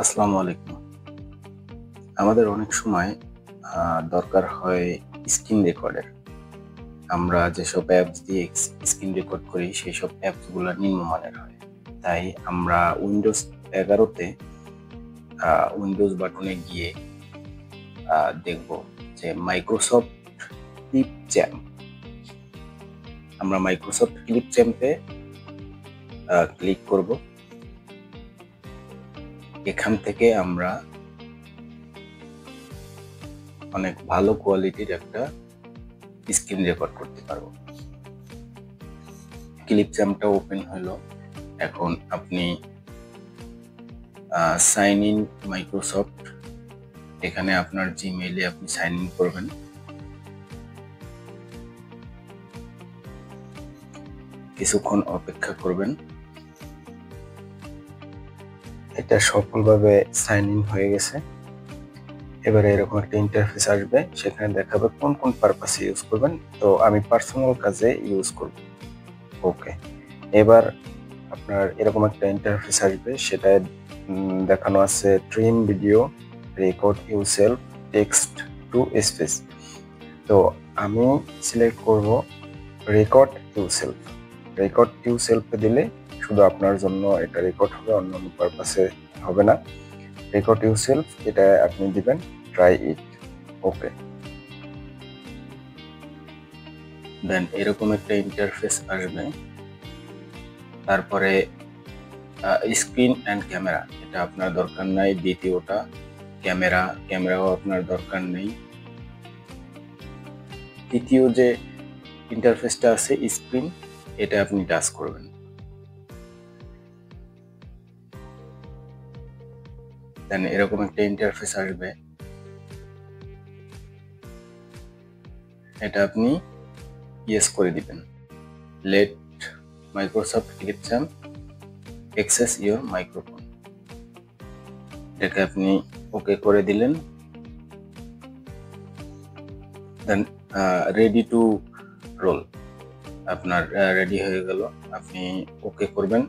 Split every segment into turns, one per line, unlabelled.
আসসালামু আলাইকুম। আমাদের অনেক সময় দরকার হয় স্ক্রিন রেকর্ডের। আমরা যেসব অ্যাপস দিয়ে স্ক্রিন রেকর্ড করি সেসব অ্যাপসগুলো নিম্নমানের হয়। তাই আমরা উইন্ডোজ 11 তে উইন্ডোজ বাটনে গিয়ে দেখব যে মাইক্রোসফট ক্লিপ চ্যাম্প। আমরা মাইক্রোসফট ক্লিপ চ্যাম্পে ক্লিক করব। এখান থেকে আমরা অনেক ভালো কোয়ালিটির একটা স্ক্রিন রেকর্ড করতে পারবো। ক্লিপ চ্যাম্পটা ওপেন হলো। এখন আপনি সাইন ইন মাইক্রোসফট, এখানে আপনার জিমেইলে আপনি সাইন ইন করবেন। কিছুক্ষণ অপেক্ষা করবেন। এটা সফলভাবে সাইন ইন হয়ে গেছে। এবারে এরকম একটা ইন্টারফেস আসবে, সেখানে দেখাবে কোন কোন পারপাসে ইউজ করবেন। তো আমি পার্সোনাল কাজে ইউজ করব। ওকে, এবার আপনার এরকম একটা ইন্টারফেস আসবে, সেটায় দেখানো আছে trim video, record yourself, text to space. তো আমি সিলেক্ট করব রেকর্ড ইউরসেলফ। রেকর্ড ইউরসেলফে দিলে শুধু আপনার জন্য এটা রেকর্ড হবে, অন্যান্য পারপাসে হবে না। রেকর্ড ইউরসেলফ এটা আপনি দিবেন, ট্রাই ইট। ওকে, দেন এরকম একটা ইন্টারফেস আসবে। তারপরে স্ক্রিন অ্যান্ড ক্যামেরা, এটা আপনার দরকার নাই। দ্বিতীয়টা ক্যামেরাও আপনার দরকার নেই। তৃতীয় যে ইন্টারফেসটা আছে স্ক্রিন, এটা আপনি টাচ করবেন। দেন এরকম একটা ইন্টারফেস আসবে, এটা আপনি ইয়েস করে দিবেন। Let Microsoft Clipchamp access your microphone, এটাকে আপনি ওকে করে দিলেন। দেন রেডি টু রোল, আপনার রেডি হয়ে গেল। আপনি ওকে করবেন।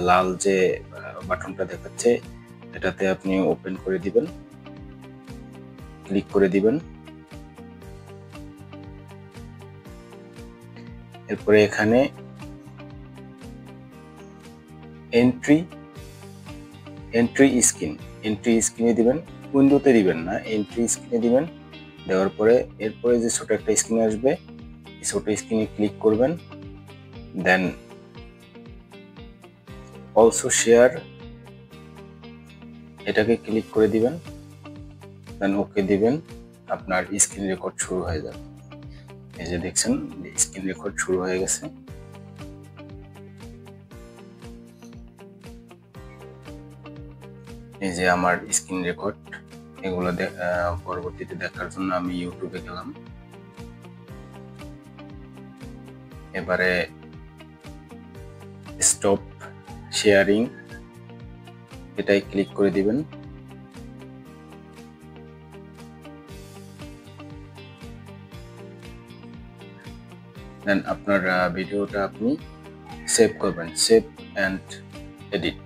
লাল যে বাটনটা দেখাচ্ছে এটাতে আপনি ওপেন করে দিবেন, ক্লিক করে দিবেন। এরপরে এখানে এন্ট্রি স্ক্রিনে দিবেন, উইন্ডোতে দিবেন না, এন্ট্রি স্ক্রিনে দিবেন। দেওয়ার পরে এরপরে যে ছোট একটা স্ক্রিন আসবে, এই ছোট স্ক্রিনে ক্লিক করবেন। দেন অলসো শেয়ার, এটাকে ক্লিক করে দিবেন। দেন ওকে দিবেন। আপনার স্ক্রিন রেকর্ড শুরু হয়ে যাবে। এই যে দেখছেন স্ক্রিন রেকর্ড শুরু হয়ে গেছে। এই যে আমার স্ক্রিন রেকর্ড, এগুলো পরবর্তীতে দেখার জন্য আমি ইউটিউবে গেলাম। এবারে স্টপ শেয়ারিং, এটাই ক্লিক করে দিবেন। দেন আপনার ভিডিওটা আপনি সেভ করবেন, সেভ অ্যান্ড এডিট।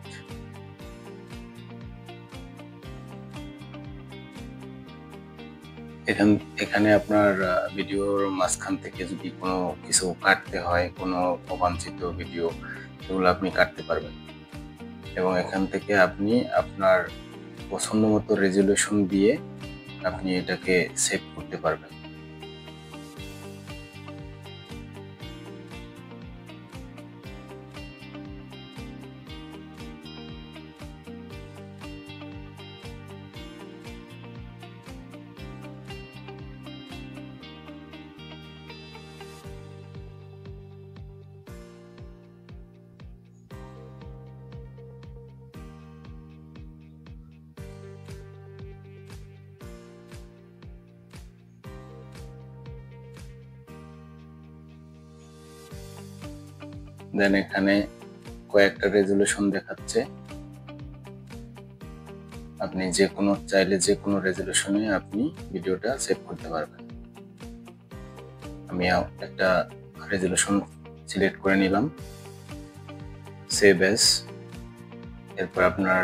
এখানে আপনার ভিডিওর মাঝখান থেকে যদি কোনো কিছু কাটতে হয়, কোনো অবাঞ্ছিত ভিডিও, সেগুলো আপনি কাটতে পারবেন। এবং এখান থেকে আপনি আপনার পছন্দ মতো রেজুলেশন দিয়ে আপনি এটাকে সেভ করতে পারবেন। দেন এখানে কয়েকটা রেজুলেশন দেখাচ্ছে, আপনি চাইলে যে কোনো রেজুলেশনে আপনি ভিডিওটা সেভ করতে পারবেন। আমি একটা রেজুলেশন সিলেক্ট করে নিলাম, সেভ এস। এরপর আপনার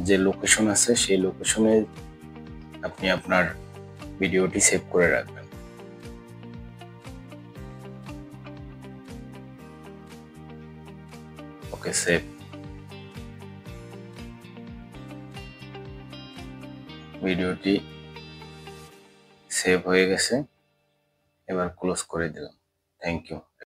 যে লোকেশন আছে সেই লোকেশনে আপনি আপনার ভিডিওটি সেভ করে রাখবেন। ওকে, সেভ। ভিডিওটি সেভ হয়ে গেছে, এবার ক্লোজ করে দিলাম। Thank you.